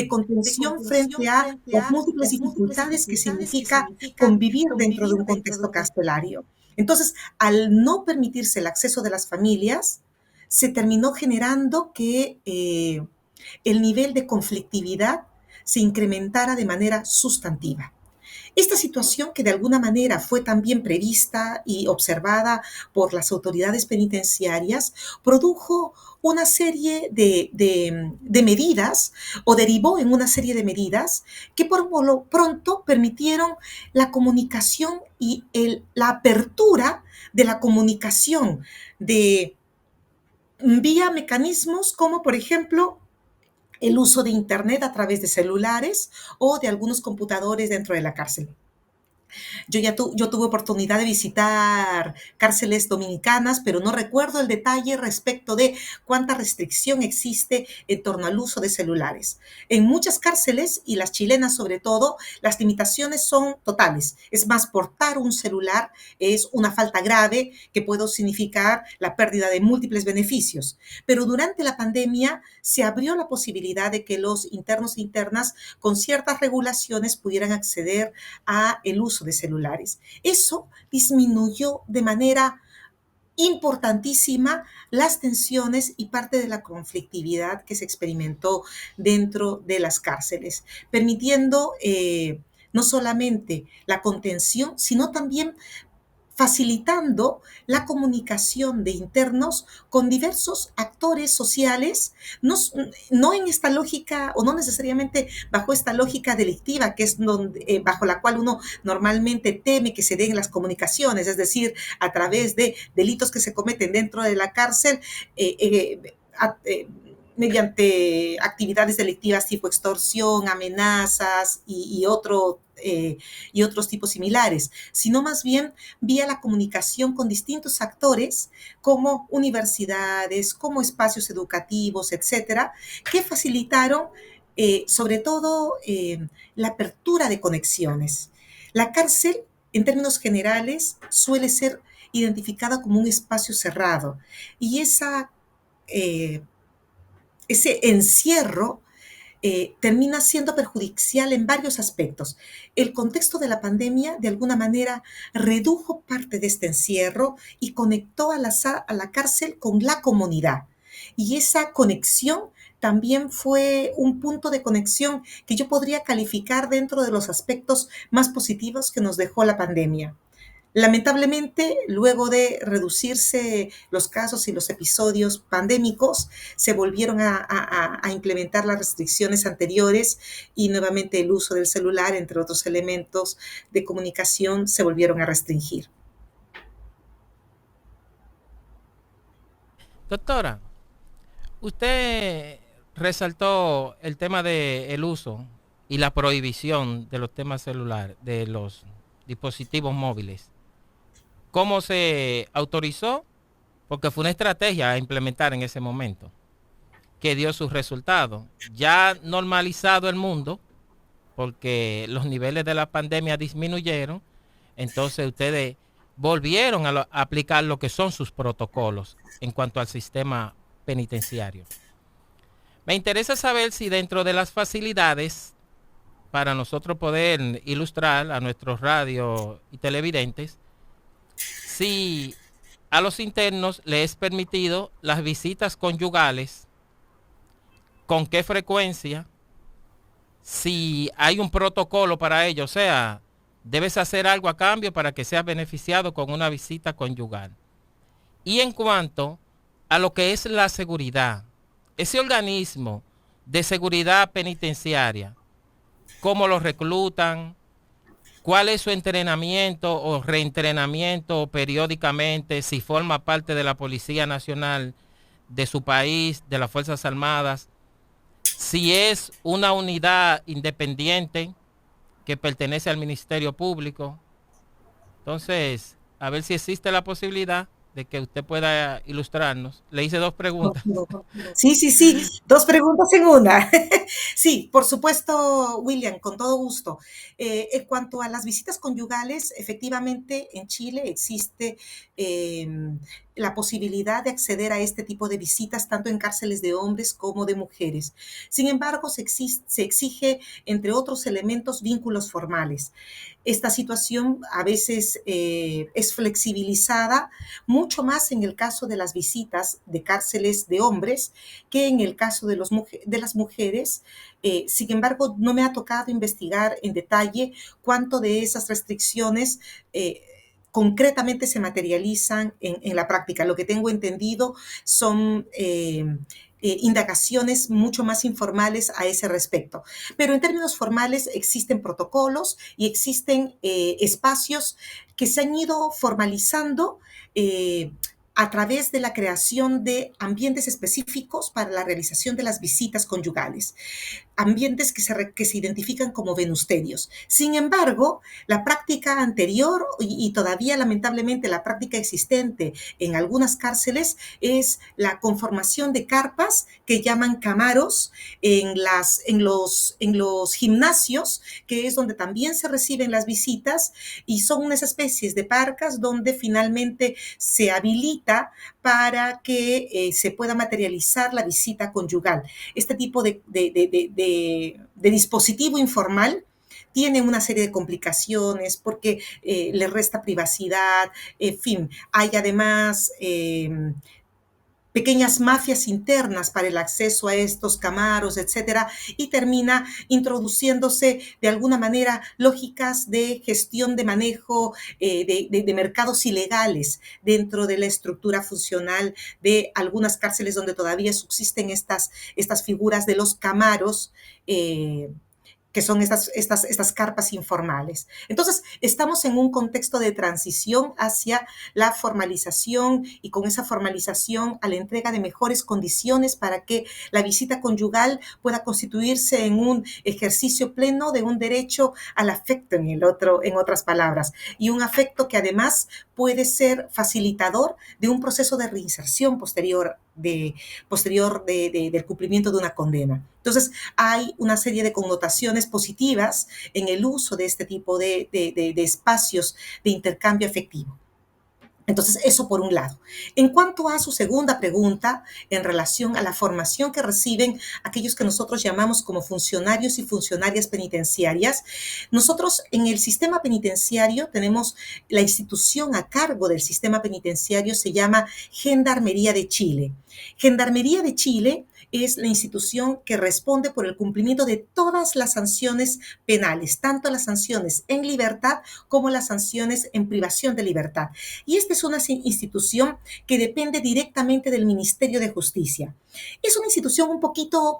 contención frente a las múltiples dificultades que significa convivir dentro de un contexto carcelario. Entonces, al no permitirse el acceso de las familias, se terminó generando que el nivel de conflictividad se incrementara de manera sustantiva. Esta situación, que de alguna manera fue también prevista y observada por las autoridades penitenciarias, produjo una serie de medidas o derivó en una serie de medidas que por lo pronto permitieron la comunicación y la apertura de la comunicación vía mecanismos como, por ejemplo, el uso de Internet a través de celulares o de algunos computadores dentro de la cárcel. Yo tuve oportunidad de visitar cárceles dominicanas, pero no recuerdo el detalle respecto de cuánta restricción existe en torno al uso de celulares. En muchas cárceles, y las chilenas sobre todo, las limitaciones son totales. Es más, portar un celular es una falta grave que puede significar la pérdida de múltiples beneficios. Pero durante la pandemia se abrió la posibilidad de que los internos e internas con ciertas regulaciones pudieran acceder a el uso de celulares. Eso disminuyó de manera importantísima las tensiones y parte de la conflictividad que se experimentó dentro de las cárceles, permitiendo no solamente la contención, sino también facilitando la comunicación de internos con diversos actores sociales, no en esta lógica o no necesariamente bajo esta lógica delictiva que es bajo la cual uno normalmente teme que se den las comunicaciones, es decir, a través de delitos que se cometen dentro de la cárcel, mediante actividades delictivas tipo extorsión, amenazas y otros tipos similares, sino más bien vía la comunicación con distintos actores como universidades, como espacios educativos, etcétera, que facilitaron sobre todo la apertura de conexiones. La cárcel, en términos generales, suele ser identificada como un espacio cerrado y ese encierro termina siendo perjudicial en varios aspectos. El contexto de la pandemia, de alguna manera, redujo parte de este encierro y conectó a la cárcel con la comunidad. Y esa conexión también fue un punto de conexión que yo podría calificar dentro de los aspectos más positivos que nos dejó la pandemia. Lamentablemente, luego de reducirse los casos y los episodios pandémicos, se volvieron a implementar las restricciones anteriores y nuevamente el uso del celular, entre otros elementos de comunicación, se volvieron a restringir. Doctora, usted resaltó el tema del uso y la prohibición de los temas celulares, de los dispositivos móviles. cómo se autorizó, porque fue una estrategia a implementar en ese momento, que dio sus resultados. Ya normalizado el mundo, porque los niveles de la pandemia disminuyeron, entonces ustedes volvieron a aplicar lo que son sus protocolos en cuanto al sistema penitenciario. Me interesa saber si dentro de las facilidades, para nosotros poder ilustrar a nuestros radio y televidentes, si a los internos les es permitido las visitas conyugales, con qué frecuencia, si hay un protocolo para ello, o sea, debes hacer algo a cambio para que seas beneficiado con una visita conyugal. Y en cuanto a lo que es la seguridad, ese organismo de seguridad penitenciaria, ¿cómo lo reclutan? ¿Cuál es su entrenamiento o reentrenamiento periódicamente? Si forma parte de la Policía Nacional de su país, de las Fuerzas Armadas, si es una unidad independiente que pertenece al Ministerio Público. Entonces, a ver si existe la posibilidad de que usted pueda ilustrarnos. Le hice 2 preguntas. Sí, 2 preguntas en una. Sí, por supuesto, William, con todo gusto. En cuanto a las visitas conyugales, efectivamente en Chile existe la posibilidad de acceder a este tipo de visitas tanto en cárceles de hombres como de mujeres. Sin embargo, se exige, entre otros elementos, vínculos formales. Esta situación a veces es flexibilizada mucho más en el caso de las visitas de cárceles de hombres que en el caso de las mujeres. Sin embargo, no me ha tocado investigar en detalle cuánto de esas restricciones concretamente se materializan en la práctica. Lo que tengo entendido son indagaciones mucho más informales a ese respecto. Pero en términos formales existen protocolos y existen espacios que se han ido formalizando a través de la creación de ambientes específicos para la realización de las visitas conyugales, ambientes que se identifican como venusterios. Sin embargo, la práctica anterior y todavía lamentablemente la práctica existente en algunas cárceles es la conformación de carpas que llaman camaros en los gimnasios, que es donde también se reciben las visitas, y son unas especies de parcas donde finalmente se habilita para que se pueda materializar la visita conyugal. Este tipo de dispositivo informal tiene una serie de complicaciones porque le resta privacidad, en fin, hay además pequeñas mafias internas para el acceso a estos camaros, etcétera, y termina introduciéndose de alguna manera lógicas de gestión de manejo de mercados ilegales dentro de la estructura funcional de algunas cárceles donde todavía subsisten estas figuras de los camaros, que son estas carpas informales. Entonces, estamos en un contexto de transición hacia la formalización y con esa formalización a la entrega de mejores condiciones para que la visita conyugal pueda constituirse en un ejercicio pleno de un derecho al afecto en el otro, en otras palabras, y un afecto que además puede ser facilitador de un proceso de reinserción posterior del cumplimiento de una condena. Entonces, hay una serie de connotaciones positivas en el uso de este tipo de espacios de intercambio afectivo. Entonces, eso por un lado. En cuanto a su segunda pregunta, en relación a la formación que reciben aquellos que nosotros llamamos como funcionarios y funcionarias penitenciarias, nosotros en el sistema penitenciario tenemos la institución a cargo del sistema penitenciario, se llama Gendarmería de Chile. Gendarmería de Chile es la institución que responde por el cumplimiento de todas las sanciones penales, tanto las sanciones en libertad como las sanciones en privación de libertad. Y esta es una institución que depende directamente del Ministerio de Justicia. Es una institución un poquito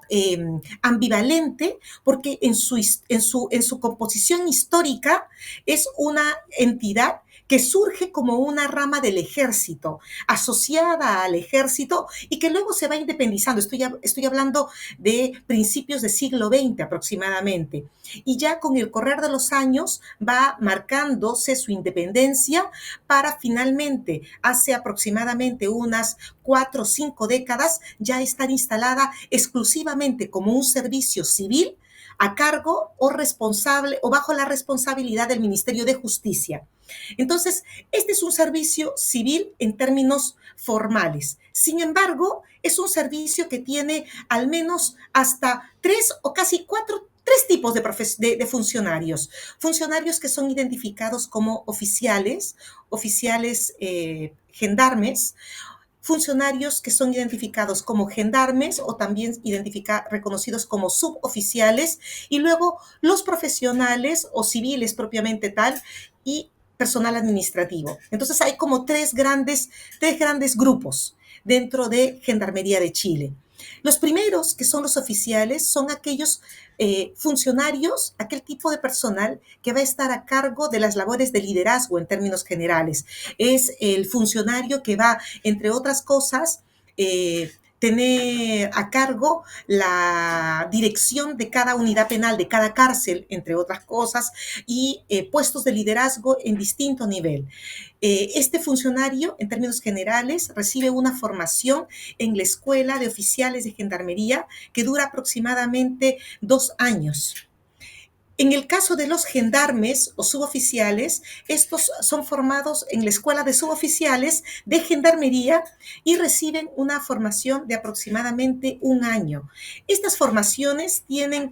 ambivalente porque en su composición histórica es una entidad que surge como una rama del ejército, asociada al ejército y que luego se va independizando. Estoy hablando de principios del siglo XX aproximadamente. Y ya con el correr de los años va marcándose su independencia para finalmente, hace aproximadamente unas 4 o 5 décadas, ya estar instalada exclusivamente como un servicio civil a cargo o responsable o bajo la responsabilidad del Ministerio de Justicia. Entonces, este es un servicio civil en términos formales. Sin embargo, es un servicio que tiene al menos hasta 3 o casi 3 tipos de funcionarios. Funcionarios que son identificados como oficiales gendarmes, funcionarios que son identificados como gendarmes o también reconocidos como suboficiales, y luego los profesionales o civiles propiamente tal y personal administrativo. Entonces hay como tres grandes grupos dentro de Gendarmería de Chile. Los primeros, que son los oficiales, son aquellos funcionarios, aquel tipo de personal que va a estar a cargo de las labores de liderazgo en términos generales. Es el funcionario que va, entre otras cosas, tener a cargo la dirección de cada unidad penal, de cada cárcel, entre otras cosas, y puestos de liderazgo en distinto nivel. Este funcionario, en términos generales, recibe una formación en la Escuela de Oficiales de Gendarmería que dura aproximadamente 2 años. En el caso de los gendarmes o suboficiales, estos son formados en la Escuela de Suboficiales de Gendarmería y reciben una formación de aproximadamente 1 año. Estas formaciones tienen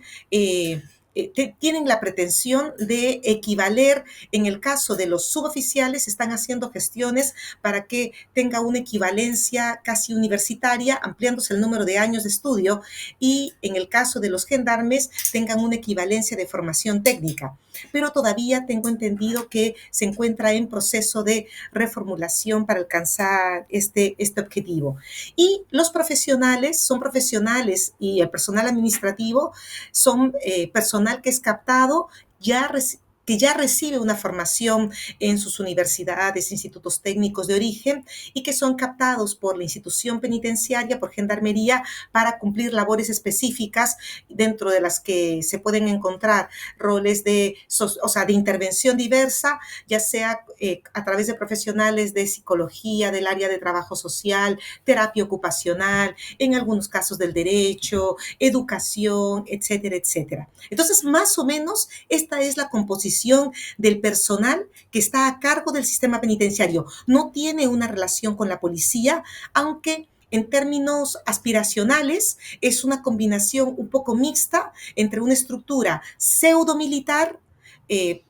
la pretensión de equivaler. En el caso de los suboficiales, están haciendo gestiones para que tenga una equivalencia casi universitaria, ampliándose el número de años de estudio, y en el caso de los gendarmes tengan una equivalencia de formación técnica. Pero todavía tengo entendido que se encuentra en proceso de reformulación para alcanzar este objetivo. Y los profesionales son profesionales, y el personal administrativo son personal que es captado que ya recibe una formación en sus universidades, institutos técnicos de origen, y que son captados por la institución penitenciaria, por Gendarmería, para cumplir labores específicas, dentro de las que se pueden encontrar roles de intervención diversa, ya sea a través de profesionales de psicología, del área de trabajo social, terapia ocupacional, en algunos casos del derecho, educación, etcétera, etcétera. Entonces, más o menos, esta es la composición del personal que está a cargo del sistema penitenciario. No tiene una relación con la policía, aunque en términos aspiracionales es una combinación un poco mixta entre una estructura pseudo-militar,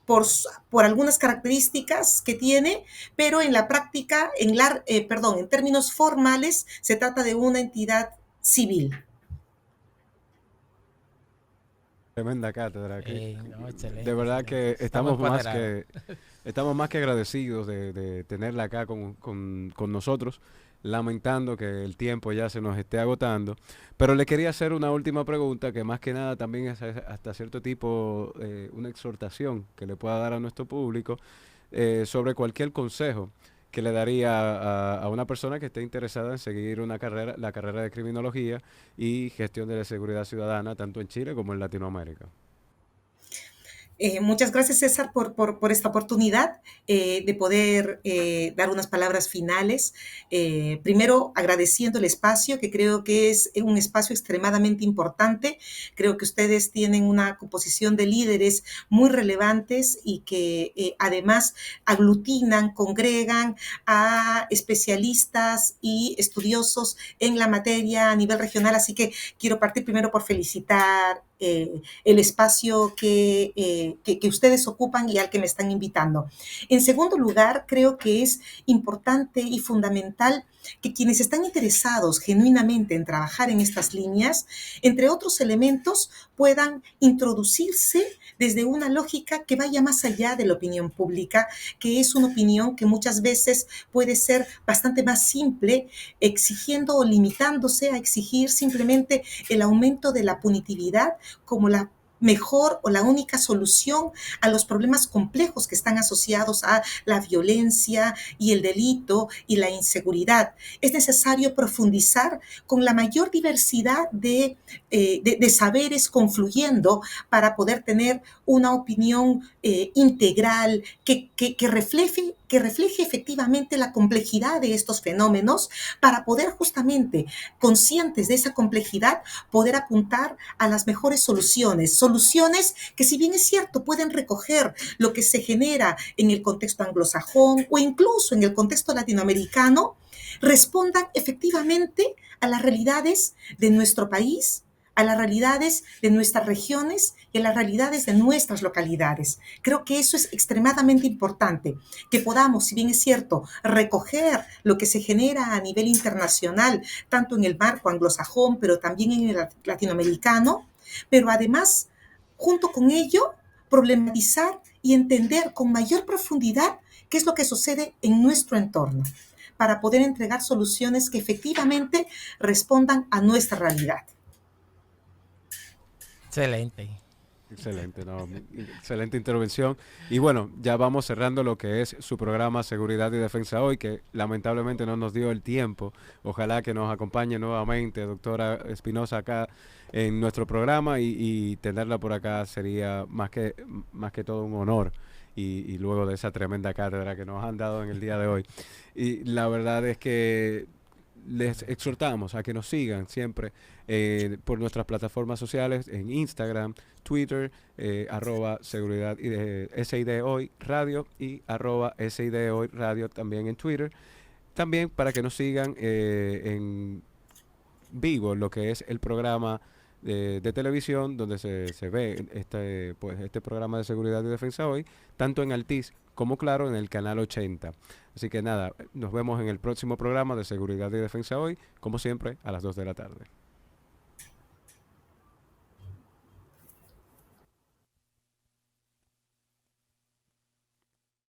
por algunas características que tiene, pero en la práctica, en términos formales, se trata de una entidad civil. Tremenda cátedra. Excelente, de verdad excelente. que estamos más que agradecidos de tenerla acá con nosotros, lamentando que el tiempo ya se nos esté agotando. Pero le quería hacer una última pregunta, que más que nada también es hasta cierto tipo una exhortación que le pueda dar a nuestro público sobre cualquier consejo que le daría a una persona que esté interesada en seguir la carrera de criminología y gestión de la seguridad ciudadana, tanto en Chile como en Latinoamérica. Muchas gracias, César, por esta oportunidad de poder dar unas palabras finales. Primero, agradeciendo el espacio, que creo que es un espacio extremadamente importante. Creo que ustedes tienen una composición de líderes muy relevantes y que además aglutinan, congregan a especialistas y estudiosos en la materia a nivel regional. Así que quiero partir primero por felicitar el espacio que ustedes ocupan y al que me están invitando. En segundo lugar, creo que es importante y fundamental que quienes están interesados genuinamente en trabajar en estas líneas, entre otros elementos, puedan introducirse desde una lógica que vaya más allá de la opinión pública, que es una opinión que muchas veces puede ser bastante más simple, exigiendo o limitándose a exigir simplemente el aumento de la punitividad como la mejor o la única solución a los problemas complejos que están asociados a la violencia y el delito y la inseguridad. Es necesario profundizar con la mayor diversidad de saberes confluyendo para poder tener una opinión integral que refleje efectivamente la complejidad de estos fenómenos, para poder justamente, conscientes de esa complejidad, poder apuntar a las mejores soluciones que, si bien es cierto, pueden recoger lo que se genera en el contexto anglosajón o incluso en el contexto latinoamericano, respondan efectivamente a las realidades de nuestro país, a las realidades de nuestras regiones y a las realidades de nuestras localidades. Creo que eso es extremadamente importante, que podamos, si bien es cierto, recoger lo que se genera a nivel internacional, tanto en el marco anglosajón, pero también en el latinoamericano, pero además, junto con ello, problematizar y entender con mayor profundidad qué es lo que sucede en nuestro entorno, para poder entregar soluciones que efectivamente respondan a nuestra realidad. Excelente. Excelente, ¿no? Excelente intervención. Y bueno, ya vamos cerrando lo que es su programa Seguridad y Defensa Hoy, que lamentablemente no nos dio el tiempo. Ojalá que nos acompañe nuevamente, doctora Espinosa, acá en nuestro programa, y tenerla por acá sería más que todo un honor. Y luego de esa tremenda cátedra que nos han dado en el día de hoy. Y la verdad es que les exhortamos a que nos sigan siempre por nuestras plataformas sociales, en Instagram, Twitter, @seguridad y SID Hoy Radio, y @SID Hoy Radio también en Twitter. También para que nos sigan en vivo lo que es el programa de televisión, donde se ve este programa de Seguridad y Defensa Hoy, tanto en Altiz como, claro, en el canal 80. Así que nada, nos vemos en el próximo programa de Seguridad y Defensa Hoy, como siempre, a las 2 de la tarde.